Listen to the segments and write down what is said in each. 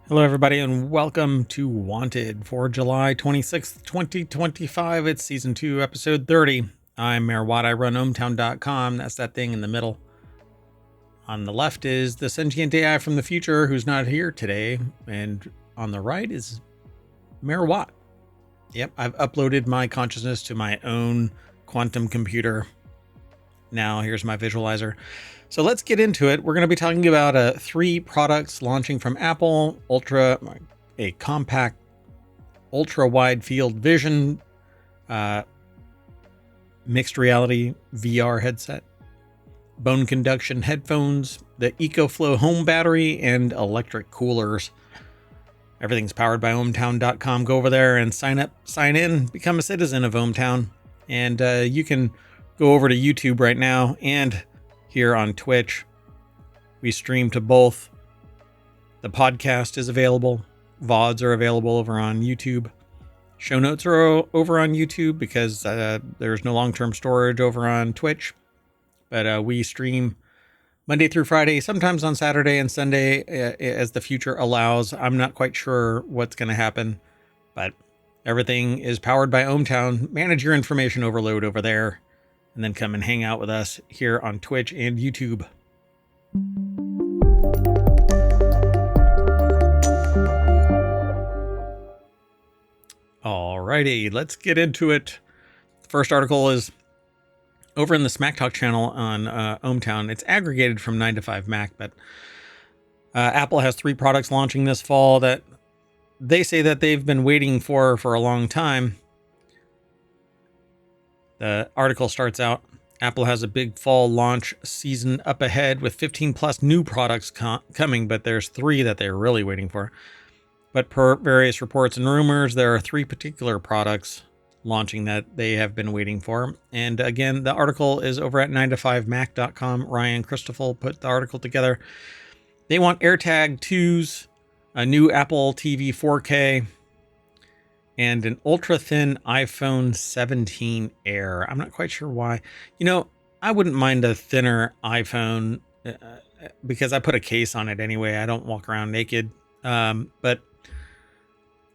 Hello, everybody, and welcome to Wanted for July 26th, 2025. It's Season 2, Episode 30. I'm MayorWatt. I run ohmTown.com. That's that thing in the middle. On the left is the Sentient AI from the future who's not here today. And on the right is MayorWatt. Yep, I've uploaded my consciousness to my own quantum computer. Now, here's my visualizer. So let's get into it. We're going to be talking about 3 products launching from Apple: a compact, ultra wide field vision, mixed reality VR headset, bone conduction headphones, the Ecoflow home battery, and electric coolers. Everything's powered by ohmTown.com. Go over there and sign up, sign in, become a citizen of ohmTown. And you can go over to YouTube right now and here on Twitch. We stream to both. The podcast is available. VODs are available over on YouTube. Show notes are over on YouTube because there's no long-term storage over on Twitch. But we stream Monday through Friday, sometimes on Saturday and Sunday as the future allows. I'm not quite sure what's going to happen, but everything is powered by ohmTown. Manage your information overload over there, and then come and hang out with us here on Twitch and YouTube. Alrighty, let's get into it. The first article is over in the Smack Talk channel on ohmTown. It's aggregated from 9to5Mac, but Apple has 3 products launching this fall that they say that they've been waiting for a long time. The article starts out, Apple has a big fall launch season up ahead with 15 plus new products coming, but there's 3 that they're really waiting for. But per various reports and rumors, there are 3 particular products launching that they have been waiting for. And again, the article is over at 9to5mac.com. Ryan Christoffel put the article together. They want AirTag 2s, a new Apple TV 4K, and an ultra-thin iPhone 17 Air. I'm not quite sure why. You know, I wouldn't mind a thinner iPhone because I put a case on it anyway. I don't walk around naked. But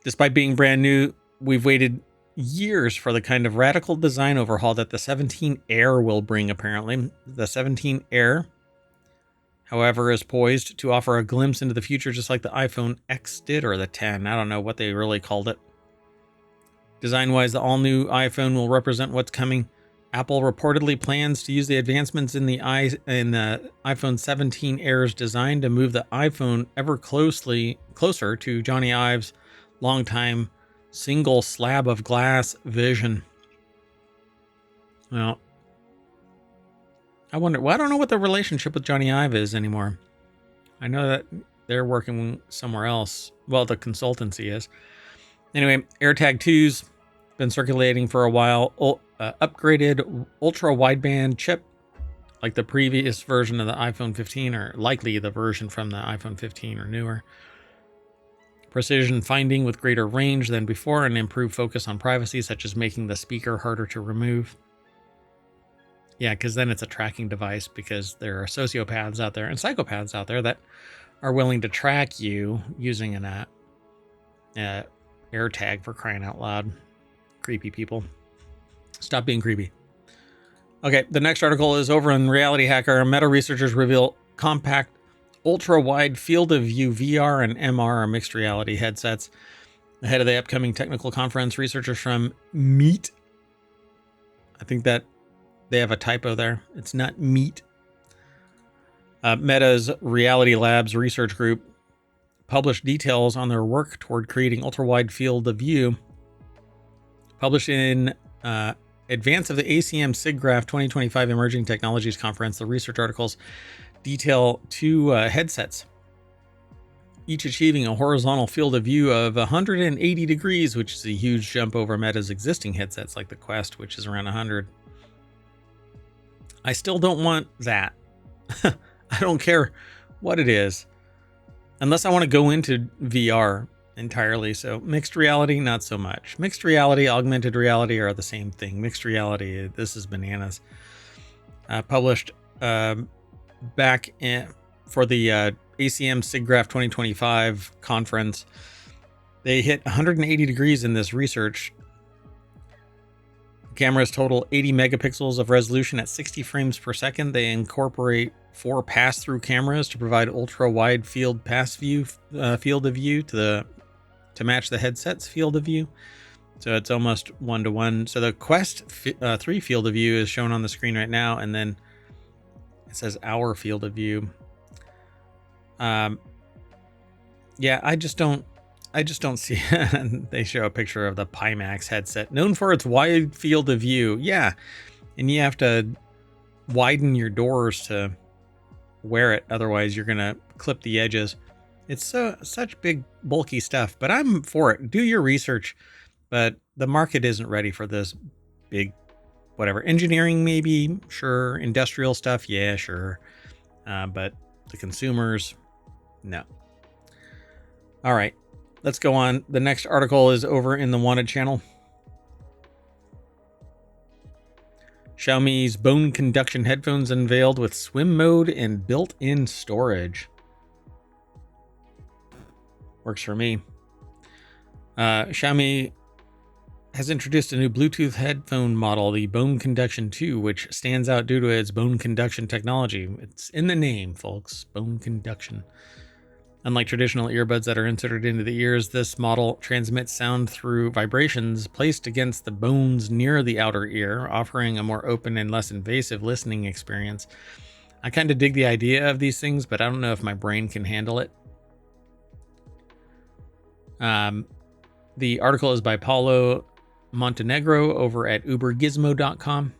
despite being brand new, we've waited years for the kind of radical design overhaul that the 17 Air will bring, apparently. The 17 Air, however, is poised to offer a glimpse into the future just like the iPhone X did, or the 10. I don't know what they really called it. Design-wise, the all-new iPhone will represent what's coming. Apple reportedly plans to use the advancements in the iPhone 17 Air's design to move the iPhone ever closer to Johnny Ive's longtime single slab of glass vision. Well, I wonder. Well, I don't know what the relationship with Johnny Ive is anymore. I know that they're working somewhere else. Well, the consultancy is. Anyway, AirTag 2's been circulating for a while. Upgraded ultra wideband chip, like the previous version of the iPhone 15, or likely the version from the iPhone 15 or newer. Precision finding with greater range than before, and improved focus on privacy, such as making the speaker harder to remove. Yeah, because then it's a tracking device, because there are sociopaths out there and psychopaths out there that are willing to track you using an AirTag, for crying out loud. Creepy people. Stop being creepy. Okay, the next article is over in RealityHacker. Meta researchers reveal compact, ultra-wide field of view VR and MR mixed reality headsets. Ahead of the upcoming technical conference, researchers from Meet, I think that they have a typo there. It's not Meet. Meta's Reality Labs research group published details on their work toward creating ultra-wide field of view. Published in advance of the ACM SIGGRAPH 2025 Emerging Technologies Conference, the research articles detail 2 headsets, each achieving a horizontal field of view of 180 degrees, which is a huge jump over Meta's existing headsets like the Quest, which is around 100. I still don't want that. I don't care what it is, unless I want to go into VR entirely. So mixed reality, not so much. Mixed reality, augmented reality are the same thing. Mixed reality, this is bananas. Published back in for the ACM SIGGRAPH 2025 conference. They hit 180 degrees in this research. Cameras total 80 megapixels of resolution at 60 frames per second. They incorporate 4 pass-through cameras to provide ultra-wide field of view to match the headset's field of view. So it's almost 1-to-1. So the Quest 3 field of view is shown on the screen right now, and then it says our field of view. Yeah, I just don't see. They show a picture of the Pimax headset, known for its wide field of view. Yeah, and you have to widen your doors to wear it, otherwise you're gonna clip the edges. It's such big, bulky stuff, but I'm for it. Do your research, but the market isn't ready for this big, whatever. Engineering, maybe, sure. Industrial stuff, yeah, sure. But the consumers, no. All right. Let's go on. The next article is over in the Wanted channel. Xiaomi's bone conduction headphones unveiled with swim mode and built-in storage. Works for me. Xiaomi has introduced a new Bluetooth headphone model, the Bone Conduction 2, which stands out due to its bone conduction technology. It's in the name, folks. Bone conduction. Unlike traditional earbuds that are inserted into the ears, this model transmits sound through vibrations placed against the bones near the outer ear, offering a more open and less invasive listening experience. I kind of dig the idea of these things, but I don't know if my brain can handle it. The article is by Paulo Montenegro over at ubergizmo.com.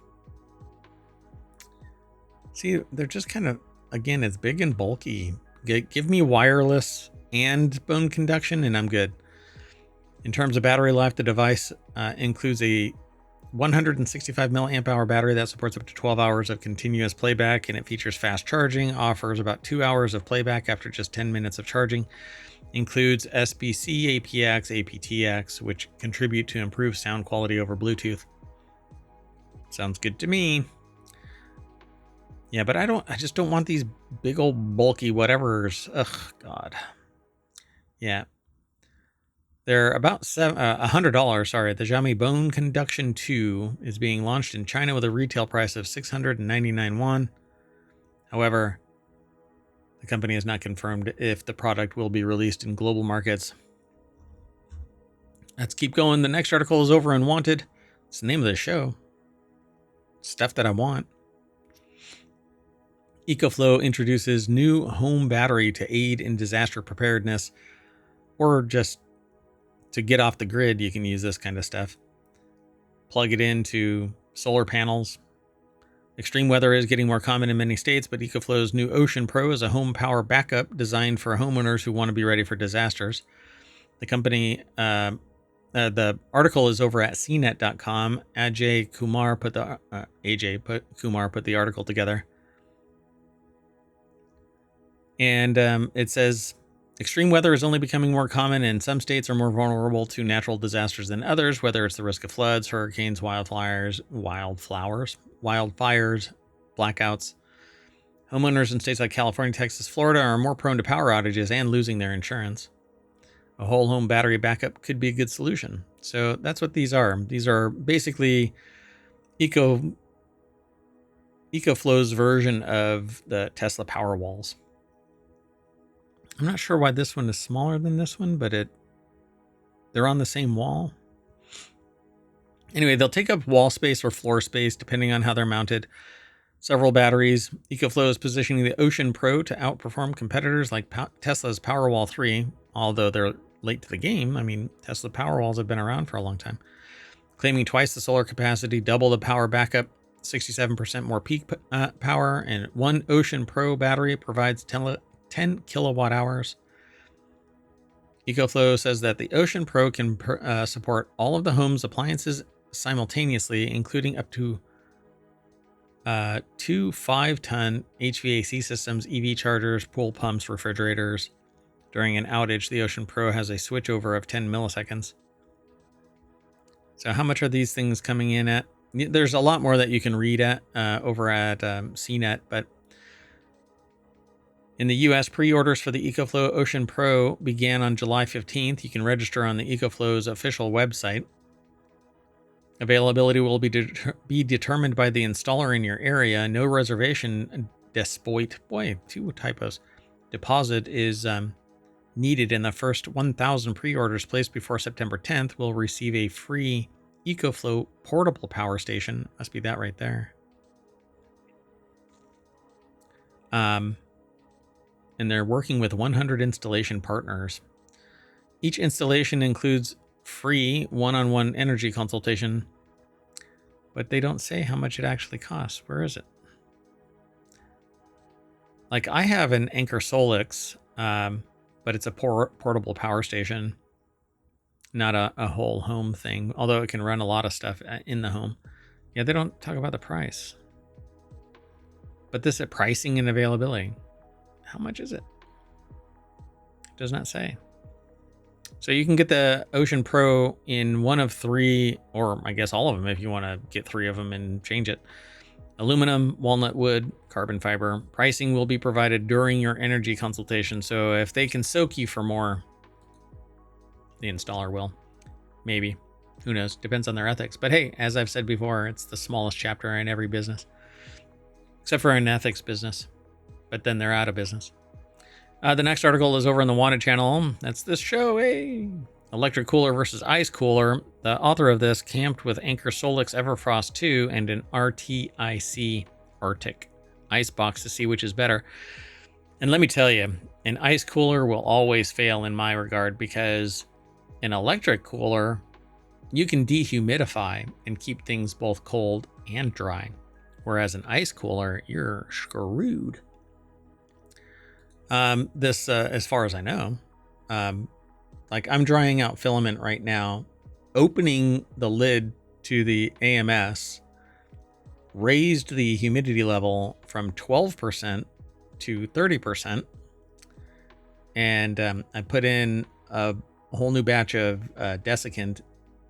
See, they're just kind of, again, it's big and bulky. Give me wireless and bone conduction and I'm good. In terms of battery life, the device includes a 165 milliamp hour battery that supports up to 12 hours of continuous playback, and it features fast charging, offers about 2 hours of playback after just 10 minutes of charging, includes SBC, APX, aptX, which contribute to improved sound quality over Bluetooth. Sounds good to me. Yeah, but I just don't want these big old bulky whatevers. Ugh, God. Yeah. They're about $100. Sorry, the Xiaomi Bone Conduction 2 is being launched in China with a retail price of 699 won. However, the company has not confirmed if the product will be released in global markets. Let's keep going. The next article is over on Wanted. It's the name of the show. Stuff that I want. Ecoflow introduces new home battery to aid in disaster preparedness, or just to get off the grid. You can use this kind of stuff. Plug it into solar panels. Extreme weather is getting more common in many states, but Ecoflow's new Ocean Pro is a home power backup designed for homeowners who want to be ready for disasters. The company, the article is over at cnet.com. AJ Kumar put the article together. And it says, extreme weather is only becoming more common, and some states are more vulnerable to natural disasters than others, whether it's the risk of floods, hurricanes, wildfires, blackouts. Homeowners in states like California, Texas, Florida are more prone to power outages and losing their insurance. A whole home battery backup could be a good solution. So that's what these are. These are basically Ecoflow's version of the Tesla Powerwalls. I'm not sure why this one is smaller than this one, but they're on the same wall. Anyway, they'll take up wall space or floor space depending on how they're mounted. Several batteries. Ecoflow is positioning the Ocean Pro to outperform competitors like Tesla's Powerwall 3, although they're late to the game. I mean, Tesla Powerwalls have been around for a long time. Claiming twice the solar capacity, double the power backup, 67% more peak power, and one Ocean Pro battery provides 10 kilowatt hours. Ecoflow says that the Ocean Pro can support all of the home's appliances simultaneously, including up to 2 5-ton HVAC systems, EV chargers, pool pumps, refrigerators. During an outage, the Ocean Pro has a switchover of 10 milliseconds. So how much are these things coming in at? There's a lot more that you can read at over at CNET, but In the US, pre-orders for the Ecoflow Ocean Pro began on July 15th. You can register on the Ecoflow's official website. Availability will be determined by the installer in your area. No reservation two typos. Deposit is needed, in the first 1,000 pre-orders placed before September 10th will receive a free Ecoflow portable power station. Must be that right there. And they're working with 100 installation partners. Each installation includes free one-on-one energy consultation, but they don't say how much it actually costs. Where is it? Like, I have an Anker Solix, but it's a portable power station, not a whole home thing, although it can run a lot of stuff in the home. Yeah, they don't talk about the price. But this is pricing and availability. How much is it? It does not say. So you can get the Ocean Pro in one of three, or I guess all of them if you want to get three of them and change it. Aluminum, walnut wood, carbon fiber. Pricing will be provided during your energy consultation. So if they can soak you for more, the installer will. Maybe. Who knows? Depends on their ethics. But hey, as I've said before, it's the smallest chapter in every business. Except for an ethics business. But then they're out of business. The next article is over on the Wanted channel. That's this show. Hey! Electric cooler versus ice cooler. The author of this camped with Anker Solix Everfrost 2 and an RTIC Arctic ice box to see which is better. And let me tell you, an ice cooler will always fail in my regard, because an electric cooler, you can dehumidify and keep things both cold and dry. Whereas an ice cooler, you're screwed. As far as I know, like, I'm drying out filament right now. Opening the lid to the AMS raised the humidity level from 12% to 30%. And I put in a whole new batch of desiccant,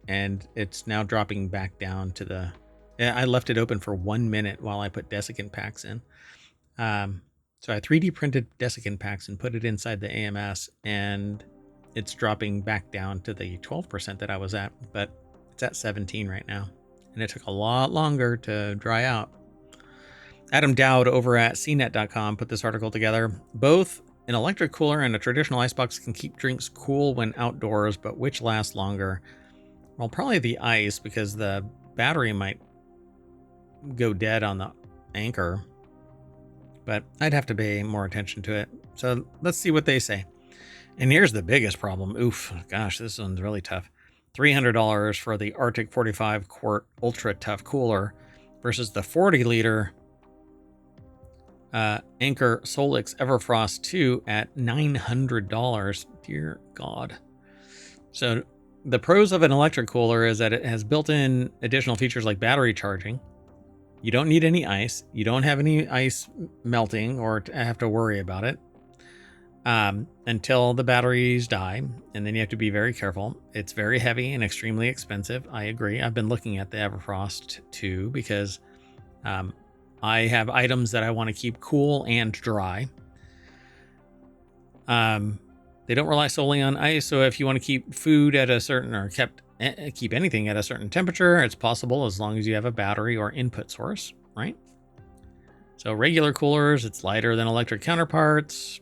and it's now dropping back down to the... I left it open for 1 minute while I put desiccant packs in. So I 3D printed desiccant packs and put it inside the AMS, and it's dropping back down to the 12% that I was at, but it's at 17 right now. And it took a lot longer to dry out. Adam Dowd over at cnet.com put this article together. Both an electric cooler and a traditional icebox can keep drinks cool when outdoors, but which lasts longer? Well, probably the ice, because the battery might go dead on the Anker. But I'd have to pay more attention to it. So let's see what they say. And here's the biggest problem. Oof, gosh, this one's really tough. $300 for the Arctic 45 quart ultra tough cooler versus the 40 liter Anker Solix Everfrost 2 at $900. Dear God. So the pros of an electric cooler is that it has built-in additional features like battery charging. You don't need any ice. You don't have any ice melting or have to worry about it until the batteries die. And then you have to be very careful. It's very heavy and extremely expensive. I agree. I've been looking at the Everfrost 2 because I have items that I want to keep cool and dry. They don't rely solely on ice. So if you want to keep food at a certain, or keep anything at a certain temperature, it's possible as long as you have a battery or input source, right? So regular coolers, it's lighter than electric counterparts,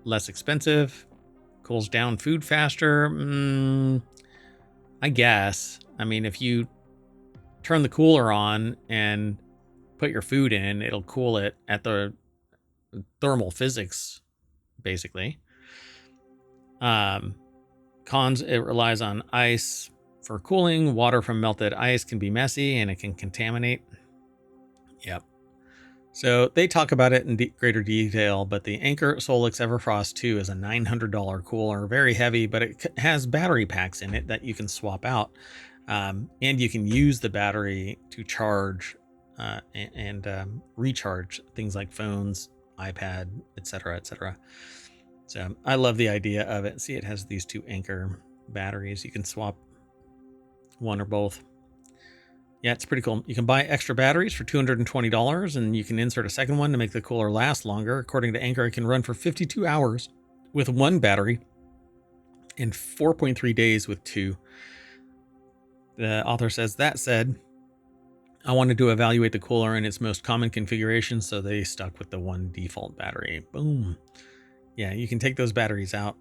less expensive, cools down food faster. I guess. I mean, if you turn the cooler on and put your food in, it'll cool it at the thermal physics, basically. Cons, it relies on ice for cooling. Water from melted ice can be messy and it can contaminate. Yep. So they talk about it in greater detail, but the Anker Solix Everfrost 2 is a $900 cooler, very heavy, but it has battery packs in it that you can swap out. And you can use the battery to charge and recharge things like phones, iPad, etc., etc. So I love the idea of it. See, it has these two Anker batteries. You can swap one or both. Yeah, it's pretty cool. You can buy extra batteries for $220, and you can insert a second one to make the cooler last longer. According to Anchor, it can run for 52 hours with one battery and 4.3 days with two. The author says, that said, I wanted to evaluate the cooler in its most common configuration, so they stuck with the one default battery. Boom. Yeah, you can take those batteries out.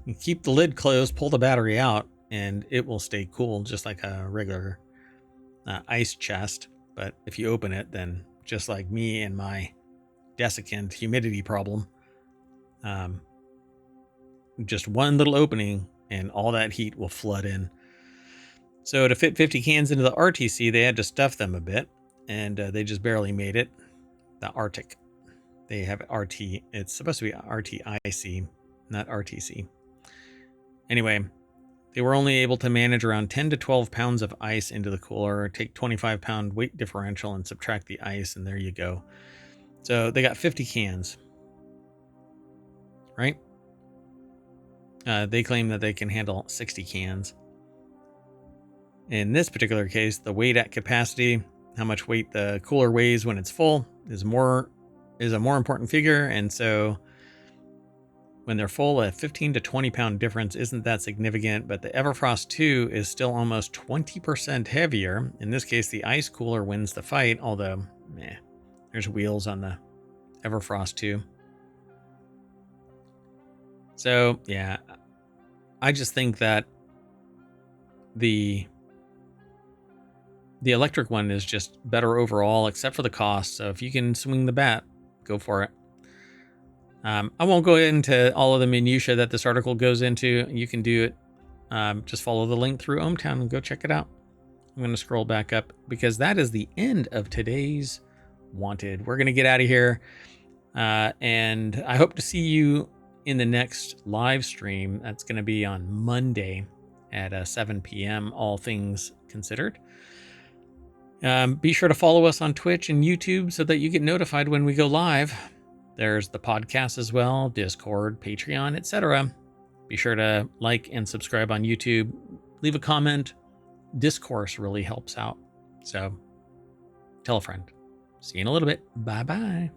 You keep the lid closed, pull the battery out, and it will stay cool just like a regular ice chest. But if you open it, then just like me and my desiccant humidity problem, just one little opening and all that heat will flood in. So to fit 50 cans into the RTC, they had to stuff them a bit, and they just barely made it. The Arctic. They have RT. It's supposed to be RTIC, not RTC. Anyway, they were only able to manage around 10 to 12 pounds of ice into the cooler, take 25-pound weight differential and subtract the ice, and there you go. So they got 50 cans, right? They claim that they can handle 60 cans. In this particular case, the weight at capacity, how much weight the cooler weighs when it's full, is a more important figure, and so when they're full, a 15 to 20 pound difference isn't that significant, but the Everfrost 2 is still almost 20% heavier. In this case, the ice cooler wins the fight, although, there's wheels on the Everfrost 2. So, yeah, I just think that the electric one is just better overall, except for the cost. So if you can swing the bat, go for it. I won't go into all of the minutiae that this article goes into. You can do it. Just follow the link through ohmTown and go check it out. I'm going to scroll back up because that is the end of today's Wanted. We're going to get out of here. And I hope to see you in the next live stream. That's going to be on Monday at 7 p.m., all things considered. Be sure to follow us on Twitch and YouTube so that you get notified when we go live. There's the podcast as well, Discord, Patreon, etc. Be sure to like and subscribe on YouTube. Leave a comment. Discourse really helps out. So tell a friend. See you in a little bit. Bye-bye.